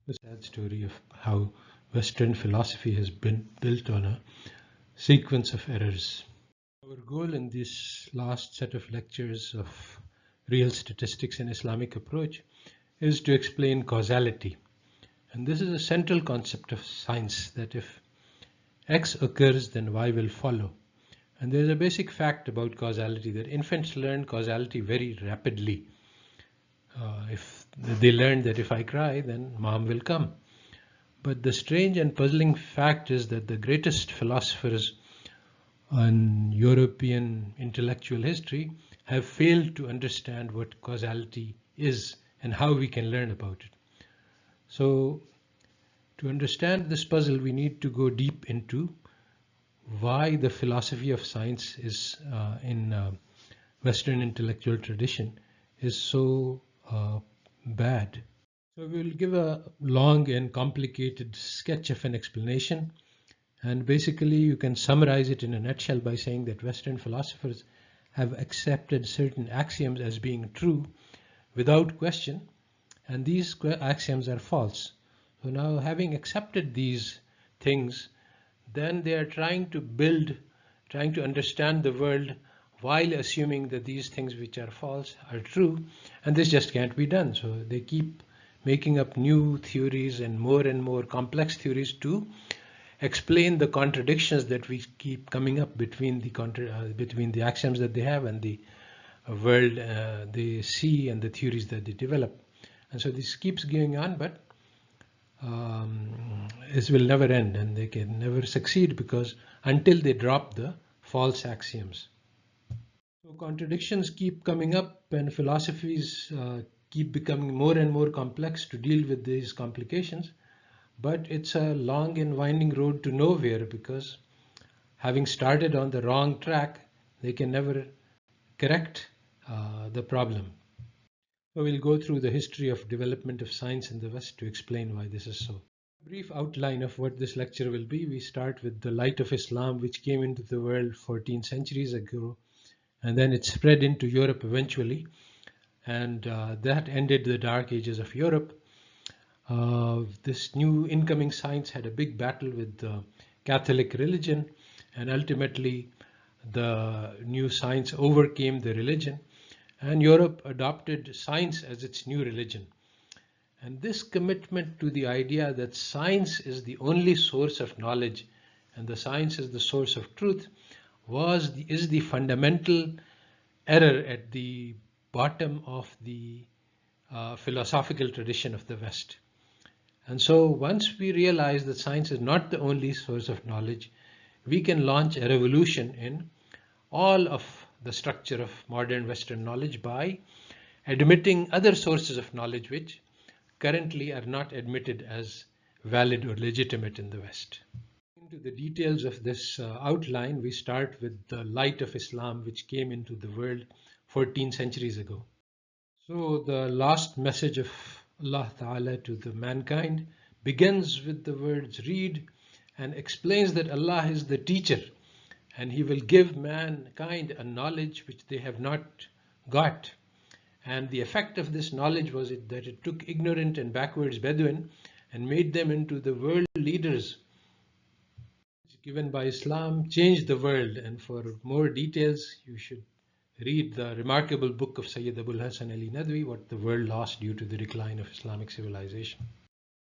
The sad story of how Western philosophy has been built on a sequence of errors. Our goal in this last set of lectures of real statistics and Islamic approach is to explain causality. And this is a central concept of science, that if X occurs, then Y will follow. And there is a basic fact about causality that infants learn causality very rapidly. If they learn that if I cry, then mom will come. But the strange and puzzling fact is that the greatest philosophers in European intellectual history have failed to understand what causality is and how we can learn about it. So, to understand this puzzle, we need to go deep into why the philosophy of science is in Western intellectual tradition is so bad. So we will give a long and complicated sketch of an explanation, and basically you can summarize it in a nutshell by saying that Western philosophers have accepted certain axioms as being true without question, and these axioms are false. So now, having accepted these things, then they are trying to understand the world while assuming that these things which are false are true, and this just can't be done. So they keep making up new theories and more complex theories to explain the contradictions that we keep coming up between the axioms that they have and the world they see and the theories that they develop. And so this keeps going on, but this will never end, and they can never succeed because until they drop the false axioms. So contradictions keep coming up, and philosophies keep becoming more and more complex to deal with these complications. But it's a long and winding road to nowhere, because having started on the wrong track, they can never correct the problem. So we'll go through the history of development of science in the West to explain why this is so. A brief outline of what this lecture will be. We start with the light of Islam, which came into the world 14 centuries ago, and then it spread into Europe eventually, and that ended the dark ages of Europe. This new incoming science had a big battle with the Catholic religion, and ultimately the new science overcame the religion, and Europe adopted science as its new religion. And this commitment to the idea that science is the only source of knowledge and the science is the source of truth is the fundamental error at the bottom of the philosophical tradition of the West. And so once we realize that science is not the only source of knowledge, we can launch a revolution in all of the structure of modern Western knowledge by admitting other sources of knowledge which currently are not admitted as valid or legitimate in the West. Into the details of this outline, we start with the light of Islam, which came into the world 14 centuries ago. So the last message of Allah Ta'ala to the mankind begins with the words read and explains that Allah is the teacher and He will give mankind a knowledge which they have not got. And the effect of this knowledge was that it took ignorant and backwards Bedouin and made them into the world leaders given by Islam, changed the world. And for more details, you should read the remarkable book of Sayyid Abul Hasan Ali Nadwi, What the World Lost Due to the Decline of Islamic Civilization.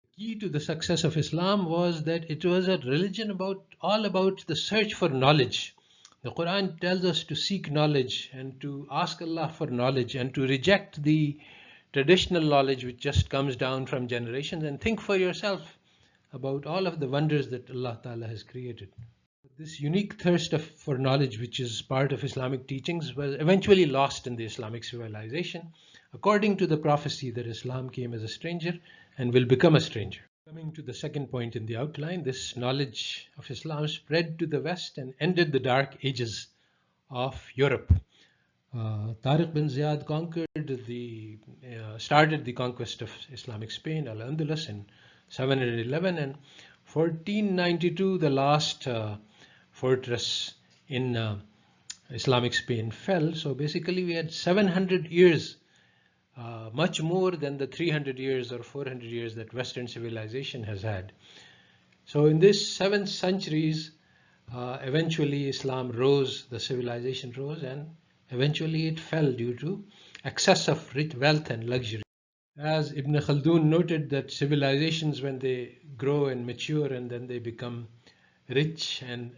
The key to the success of Islam was that it was a religion all about the search for knowledge. The Quran tells us to seek knowledge and to ask Allah for knowledge and to reject the traditional knowledge which just comes down from generations and think for yourself about all of the wonders that Allah Ta'ala has created. This unique thirst for knowledge, which is part of Islamic teachings, was eventually lost in the Islamic civilization, according to the prophecy that Islam came as a stranger and will become a stranger. Coming to the second point in the outline, this knowledge of Islam spread to the West and ended the dark ages of Europe. Tariq bin Ziyad started the conquest of Islamic Spain, Al-Andalus, in 711, and 1492 the last fortress in Islamic Spain fell. So basically we had 700 years much more than the 300 years or 400 years that Western civilization has had. So in this 7th centuries, eventually Islam rose, the civilization rose, and eventually it fell due to excess of rich wealth and luxury. As Ibn Khaldun noted, that civilizations, when they grow and mature and then they become rich and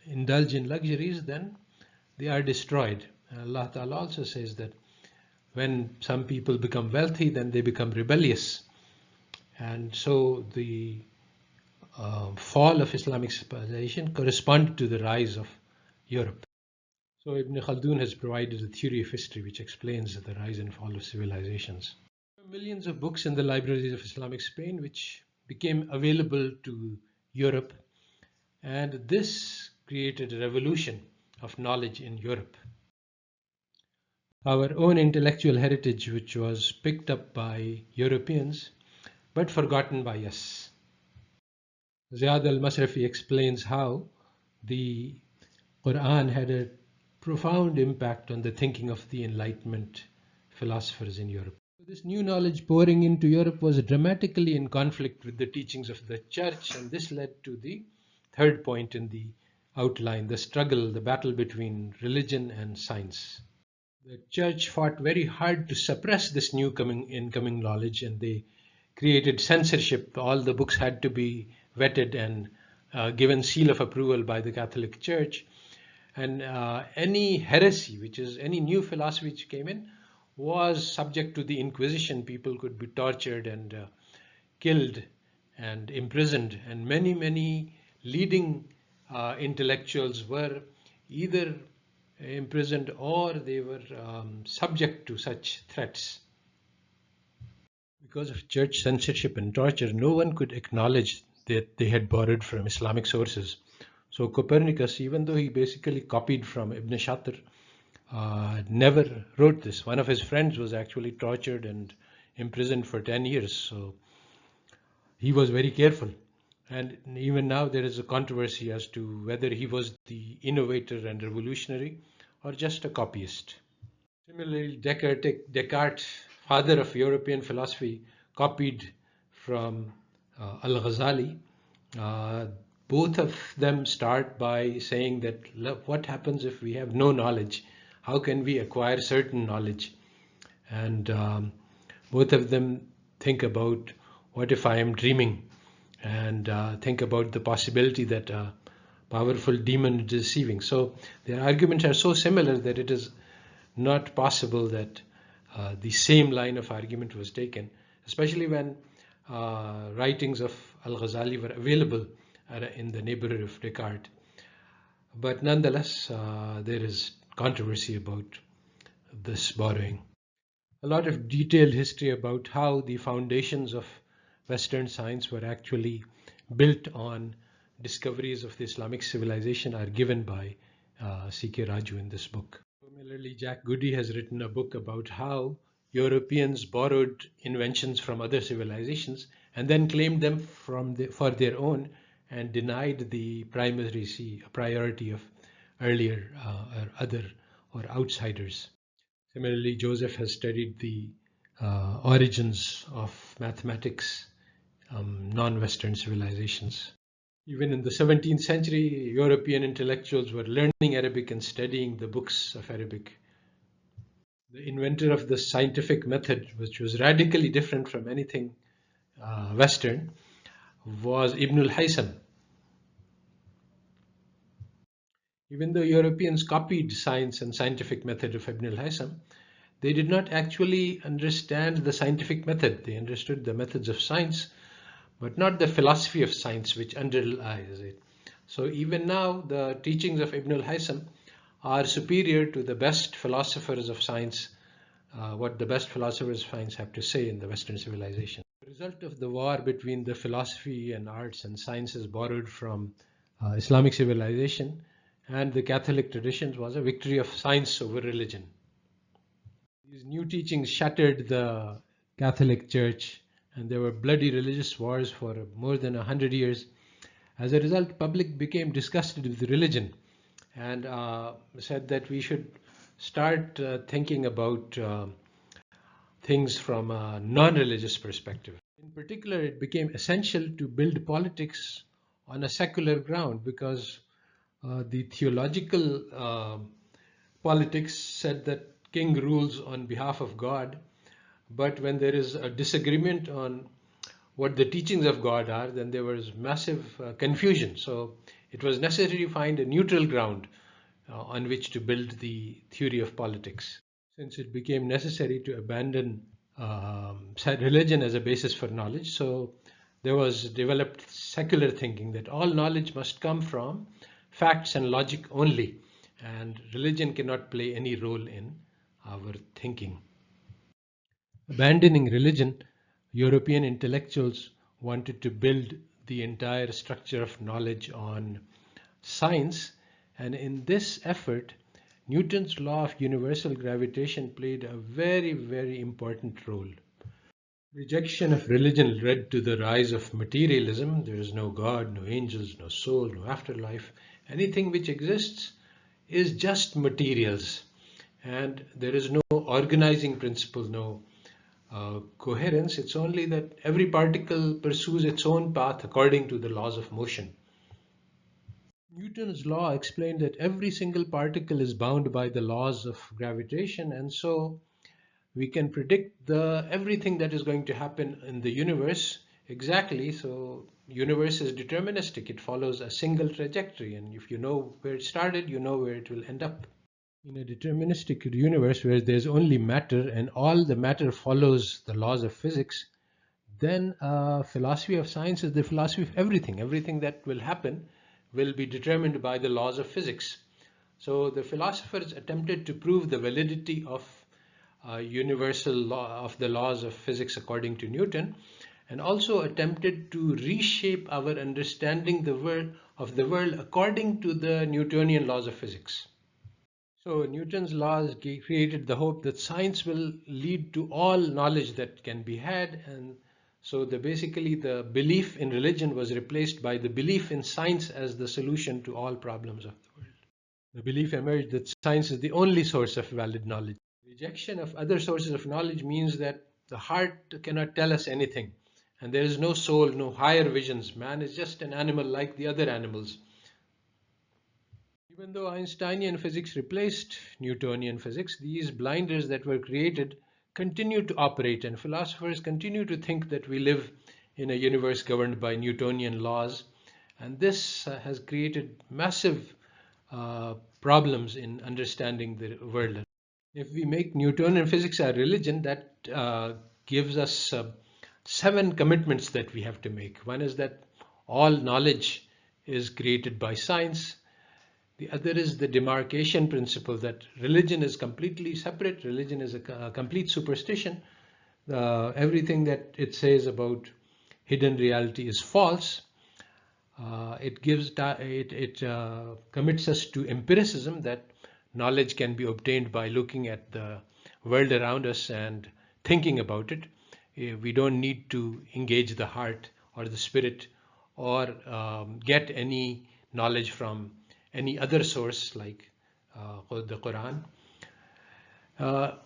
indulge in luxuries, then they are destroyed. Allah Ta'ala also says that when some people become wealthy, then they become rebellious. And so the fall of Islamic civilization corresponded to the rise of Europe. So Ibn Khaldun has provided a theory of history which explains the rise and fall of civilizations. There are millions of books in the libraries of Islamic Spain which became available to Europe, and this created a revolution of knowledge in Europe. Our own intellectual heritage, which was picked up by Europeans but forgotten by us. Ziad al-Masrafi explains how the Quran had a profound impact on the thinking of the Enlightenment philosophers in Europe. This new knowledge pouring into Europe was dramatically in conflict with the teachings of the Church, and this led to the third point in the outline, the struggle, the battle between religion and science. The Church fought very hard to suppress this new incoming knowledge, and they created censorship. All the books had to be vetted and given seal of approval by the Catholic Church. And any heresy, which is any new philosophy which came in, was subject to the Inquisition. People could be tortured and killed and imprisoned. And many leading intellectuals were either imprisoned or they were subject to such threats. Because of church censorship and torture, no one could acknowledge that they had borrowed from Islamic sources. So Copernicus, even though he basically copied from Ibn Shatir, never wrote this. One of his friends was actually tortured and imprisoned for 10 years. So he was very careful. And even now there is a controversy as to whether he was the innovator and revolutionary or just a copyist. Similarly, Descartes, father of European philosophy, copied from Al-Ghazali. Both of them start by saying that what happens if we have no knowledge? How can we acquire certain knowledge? And both of them think about what if I am dreaming, and think about the possibility that a powerful demon is deceiving. So their arguments are so similar that it is not possible that the same line of argument was taken, especially when writings of Al-Ghazali were available in the neighborhood of Descartes. But nonetheless, there is controversy about this borrowing. A lot of detailed history about how the foundations of Western science were actually built on discoveries of the Islamic civilization are given by C.K. Raju in this book. Similarly, Jack Goody has written a book about how Europeans borrowed inventions from other civilizations and then claimed them for their own and denied the priority of earlier or other or outsiders. Similarly, Joseph has studied the origins of mathematics, non-Western civilizations. Even in the 17th century, European intellectuals were learning Arabic and studying the books of Arabic. The inventor of the scientific method, which was radically different from anything Western, was Ibn al-Heisen. Even though Europeans copied science and scientific method of Ibn al-Heisen, they did not actually understand the scientific method. They understood the methods of science, but not the philosophy of science which underlies it. So even now, the teachings of Ibn al-Heisen are superior to the best philosophers of science, what the best philosophers of science have to say in the Western civilization. The result of the war between the philosophy and arts and sciences borrowed from Islamic civilization and the Catholic traditions was a victory of science over religion. These new teachings shattered the Catholic Church, and there were bloody religious wars for more than 100 years. As a result, public became disgusted with religion and said that we should start thinking about things from a non-religious perspective. In particular, it became essential to build politics on a secular ground because the theological politics said that king rules on behalf of God, but when there is a disagreement on what the teachings of God are, then there was massive confusion. So it was necessary to find a neutral ground on which to build the theory of politics. Since it became necessary to abandon religion as a basis for knowledge, so there was developed secular thinking that all knowledge must come from facts and logic only, and religion cannot play any role in our thinking. Abandoning religion, European intellectuals wanted to build the entire structure of knowledge on science, and in this effort, Newton's law of universal gravitation played a very, very important role. Rejection of religion led to the rise of materialism. There is no God, no angels, no soul, no afterlife. Anything which exists is just materials, and there is no organizing principle, no coherence. It's only that every particle pursues its own path according to the laws of motion. Newton's law explained that every single particle is bound by the laws of gravitation, and so we can predict everything that is going to happen in the universe exactly. So universe is deterministic. It follows a single trajectory, and if you know where it started, you know where it will end up. In a deterministic universe where there's only matter and all the matter follows the laws of physics, then philosophy of science is the philosophy of everything. Everything that will happen will be determined by the laws of physics. So the philosophers attempted to prove the validity of universal law of the laws of physics according to Newton, and also attempted to reshape our understanding of the world according to the Newtonian laws of physics. So Newton's laws created the hope that science will lead to all knowledge that can be had, and so basically the belief in religion was replaced by the belief in science as the solution to all problems of the world. The belief emerged that science is the only source of valid knowledge. Rejection of other sources of knowledge means that the heart cannot tell us anything, and there is no soul, no higher visions. Man is just an animal like the other animals. Even though Einsteinian physics replaced Newtonian physics, these blinders that were created continue to operate, and philosophers continue to think that we live in a universe governed by Newtonian laws, and this has created massive problems in understanding the world. If we make Newtonian physics our religion, that gives us 7 commitments that we have to make. One is that all knowledge is created by science. The other is the demarcation principle, that religion is completely separate. Religion is a complete superstition. Everything that it says about hidden reality is false. It commits us to empiricism, that knowledge can be obtained by looking at the world around us and thinking about it. We don't need to engage the heart or the spirit or get any knowledge from any other source like the Quran.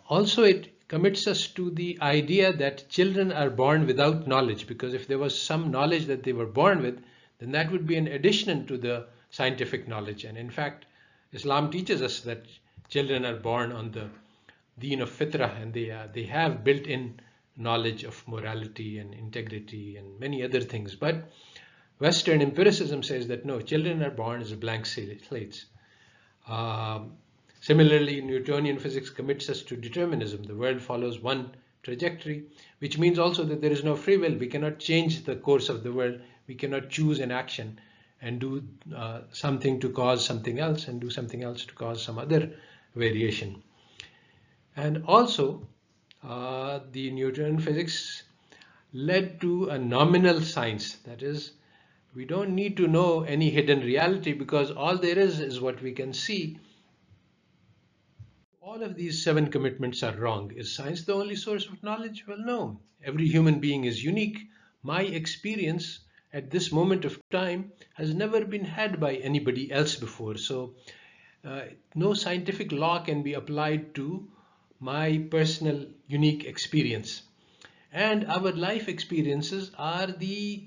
Also, it commits us to the idea that children are born without knowledge, because if there was some knowledge that they were born with, then that would be an addition to the scientific knowledge. And in fact, Islam teaches us that children are born on the deen of fitrah, and they have built-in knowledge of morality and integrity and many other things. But Western empiricism says that no, children are born as blank slates. Similarly, Newtonian physics commits us to determinism. The world follows one trajectory, which means also that there is no free will. We cannot change the course of the world. We cannot choose an action and do something to cause something else, and do something else to cause some other variation. And also, the Newtonian physics led to a nominal science. That is, we don't need to know any hidden reality, because all there is what we can see. All of these 7 commitments are wrong. Is science the only source of knowledge? Well, no. Every human being is unique. My experience at this moment of time has never been had by anybody else before. So no scientific law can be applied to my personal unique experience. And our life experiences are the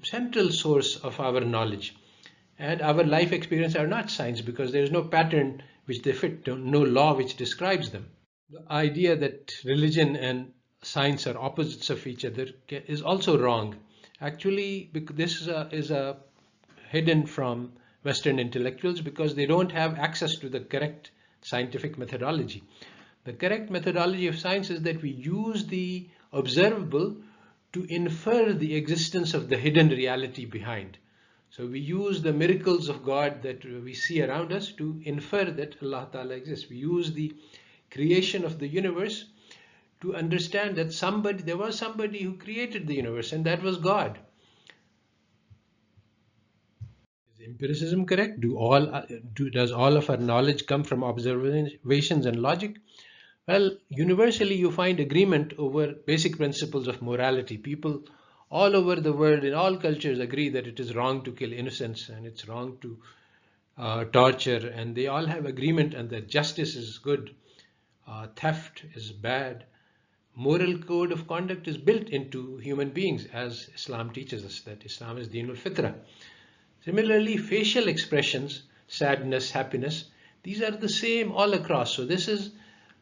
central source of our knowledge. And our life experiences are not science because there is no pattern which they fit, no law which describes them. The idea that religion and science are opposites of each other is also wrong. Actually, this is hidden from Western intellectuals because they don't have access to the correct scientific methodology. The correct methodology of science is that we use the observable to infer the existence of the hidden reality behind. So we use the miracles of God that we see around us to infer that Allah Ta'ala exists. We use the creation of the universe to understand that there was somebody who created the universe, and that was God. Is empiricism correct? Does all of our knowledge come from observations and logic? Well, universally you find agreement over basic principles of morality. People all over the world in all cultures agree that it is wrong to kill innocents and it's wrong to torture, and they all have agreement and that justice is good, theft is bad. Moral code of conduct is built into human beings, as Islam teaches us that Islam is Deenul Fitra. Similarly, facial expressions, sadness, happiness, these are the same all across. So this is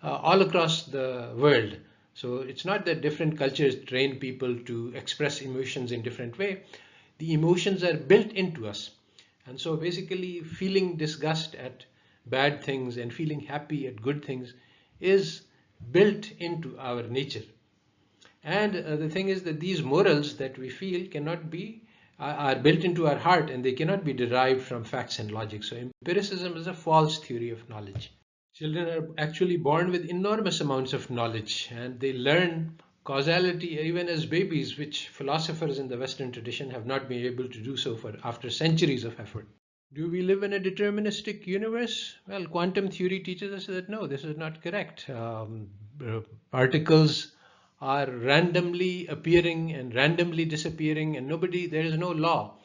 all across the world. So it's not that different cultures train people to express emotions in different way. The emotions are built into us. And so basically feeling disgust at bad things and feeling happy at good things is built into our nature. And the thing is that these morals that we feel are built into our heart, and they cannot be derived from facts and logic. So empiricism is a false theory of knowledge. Children are actually born with enormous amounts of knowledge, and they learn causality even as babies, which philosophers in the Western tradition have not been able to do so after centuries of effort. Do we live in a deterministic universe? Well, quantum theory teaches us that no, this is not correct. Particles are randomly appearing and randomly disappearing, and there is no law.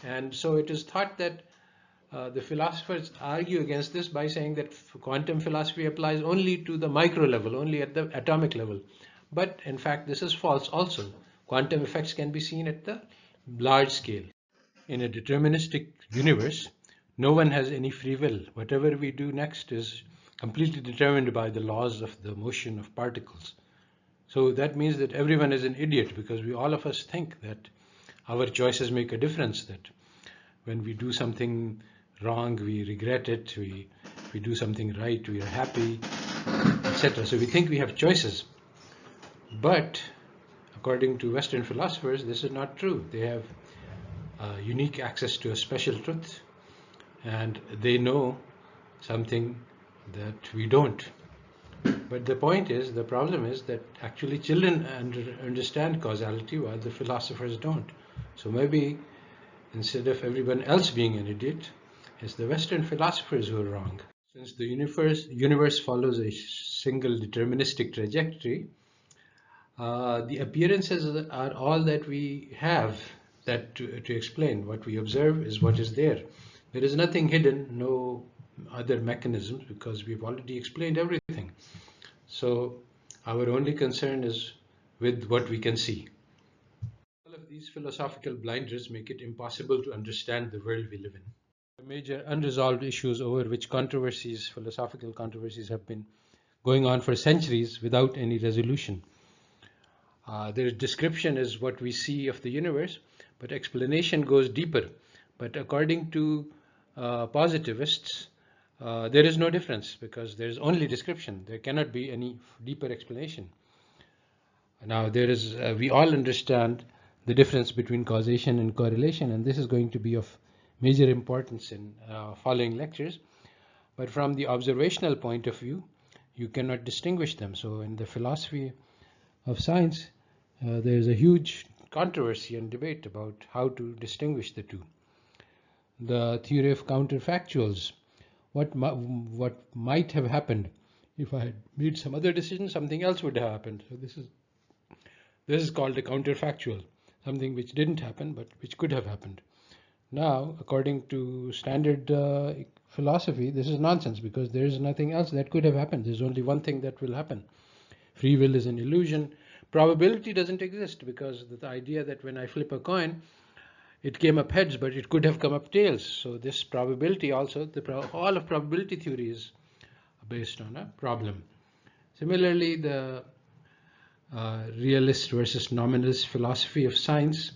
And so it is thought that the philosophers argue against this by saying that quantum philosophy applies only to the micro level, only at the atomic level. But in fact, this is false also. Quantum effects can be seen at the large scale. In a deterministic universe, no one has any free will. Whatever we do next is completely determined by the laws of the motion of particles. So that means that everyone is an idiot, because all of us think that our choices make a difference, that when we do something wrong, we regret it, we do something right, we are happy, etc. So we think we have choices. But according to Western philosophers, this is not true. They have unique access to a special truth, and they know something that we don't. But the problem is that actually children understand causality while the philosophers don't. So maybe instead of everyone else being an idiot, it's the Western philosophers who are wrong. Since the universe follows a single deterministic trajectory, the appearances are all that we have to explain. What we observe is what is there. There is nothing hidden, no other mechanisms, because we've already explained everything. So our only concern is with what we can see. All of these philosophical blinders make it impossible to understand the world we live in. The major unresolved issues over which philosophical controversies have been going on for centuries without any resolution. Their description is what we see of the universe, but explanation goes deeper. But according to positivists, there is no difference, because there is only description. There cannot be any deeper explanation. Now, we all understand the difference between causation and correlation, and this is going to be of major importance in following lectures. But from the observational point of view, you cannot distinguish them. So in the philosophy of science, there is a huge controversy and debate about how to distinguish the two. The theory of counterfactuals. What might have happened if I had made some other decision? Something else would have happened. So this is called a counterfactual, something which didn't happen but which could have happened. Now, according to standard philosophy, this is nonsense because there is nothing else that could have happened. There's only one thing that will happen. Free will is an illusion. Probability doesn't exist because the idea that when I flip a coin, it came up heads, but it could have come up tails. So this probability also, all of probability theory is based on a problem. Similarly, the realist versus nominalist philosophy of science.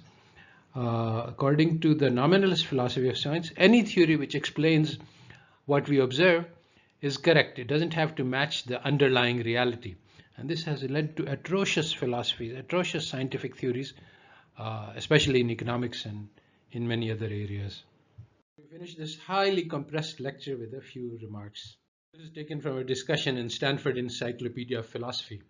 According to the nominalist philosophy of science, any theory which explains what we observe is correct. It doesn't have to match the underlying reality. And this has led to atrocious philosophies, atrocious scientific theories, especially in economics and in many other areas. We finish this highly compressed lecture with a few remarks. This is taken from a discussion in Stanford Encyclopedia of Philosophy.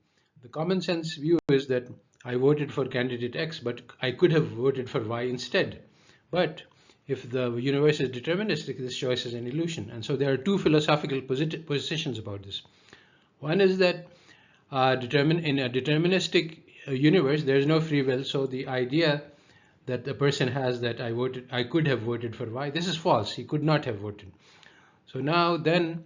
The common sense view is that I voted for candidate X, but I could have voted for Y instead. But if the universe is deterministic, this choice is an illusion. And so there are two philosophical positions about this. One is that in a deterministic universe, there is no free will. So the idea that the person has that I could have voted for Y, this is false. He could not have voted. So now then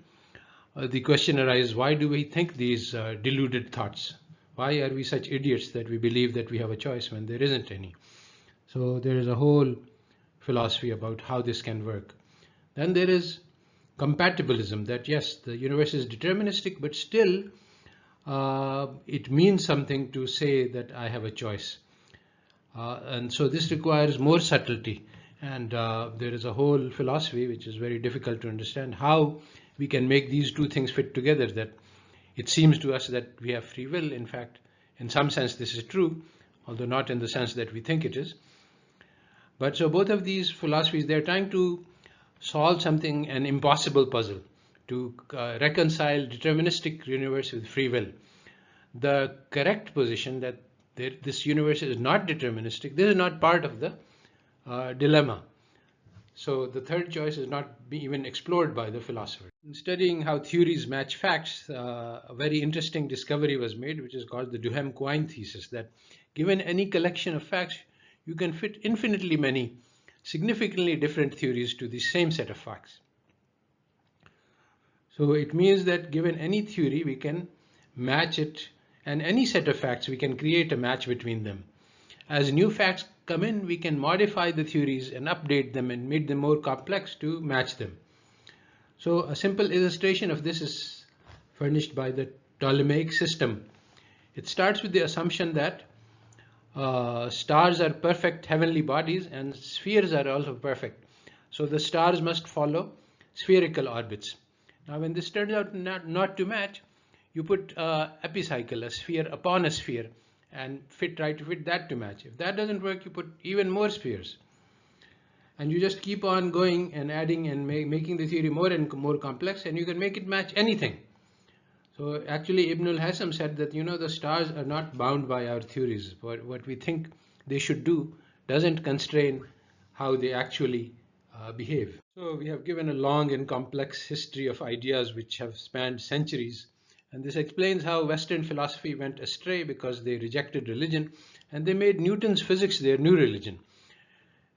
the question arises, why do we think these deluded thoughts? Why are we such idiots that we believe that we have a choice when there isn't any? So there is a whole philosophy about how this can work. Then there is compatibilism, that yes, the universe is deterministic, but still it means something to say that I have a choice. And so this requires more subtlety. And there is a whole philosophy which is very difficult to understand, how we can make these two things fit together, that it seems to us that we have free will. In fact, in some sense this is true, although not in the sense that we think it is. But so both of these philosophies, they're trying to solve something, an impossible puzzle, to reconcile deterministic universe with free will. The correct position that this universe is not deterministic, this is not part of the dilemma. So the third choice is not even explored by the philosopher. In studying how theories match facts, a very interesting discovery was made, which is called the Duhem-Quine thesis, that given any collection of facts, you can fit infinitely many significantly different theories to the same set of facts. So it means that given any theory, we can match it, and any set of facts, we can create a match between them. As new facts come in, we can modify the theories and update them and make them more complex to match them. So a simple illustration of this is furnished by the Ptolemaic system. It starts with the assumption that stars are perfect heavenly bodies and spheres are also perfect. So the stars must follow spherical orbits. Now when this turns out not to match, you put epicycle, a sphere upon a sphere, and try to fit that to match. If that doesn't work, you put even more spheres. And you just keep on going and adding and making the theory more and more complex, and you can make it match anything. So actually Ibn al-Hassam said that, the stars are not bound by our theories. What we think they should do doesn't constrain how they actually behave. So we have given a long and complex history of ideas which have spanned centuries. And this explains how Western philosophy went astray because they rejected religion and they made Newton's physics their new religion.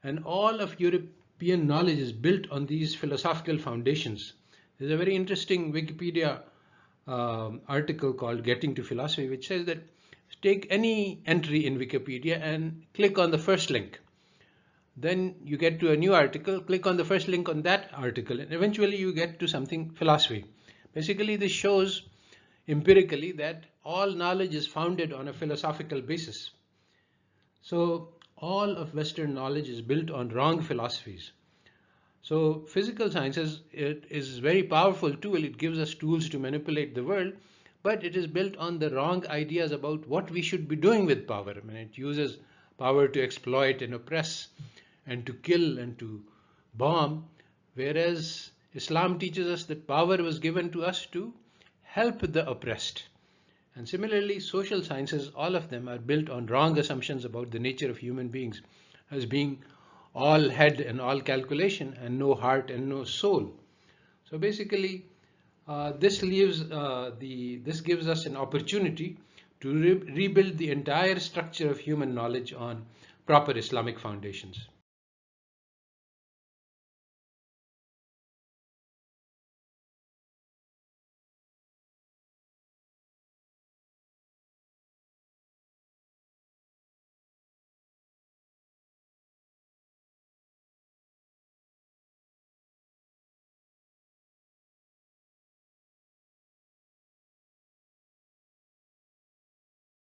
And all of European knowledge is built on these philosophical foundations. There's a very interesting Wikipedia article called Getting to Philosophy, which says that take any entry in Wikipedia and click on the first link. Then you get to a new article, click on the first link on that article, and eventually you get to something philosophy. Basically, this shows empirically that all knowledge is founded on a philosophical basis. So all of Western knowledge is built on wrong philosophies. So physical sciences, it is a very powerful tool. It gives us tools to manipulate the world, but it is built on the wrong ideas about what we should be doing with power. I mean, it uses power to exploit and oppress and to kill and to bomb, whereas Islam teaches us that power was given to us to help the oppressed. And similarly, social sciences, all of them are built on wrong assumptions about the nature of human beings as being all head and all calculation and no heart and no soul. So basically, this gives us an opportunity to rebuild the entire structure of human knowledge on proper Islamic foundations.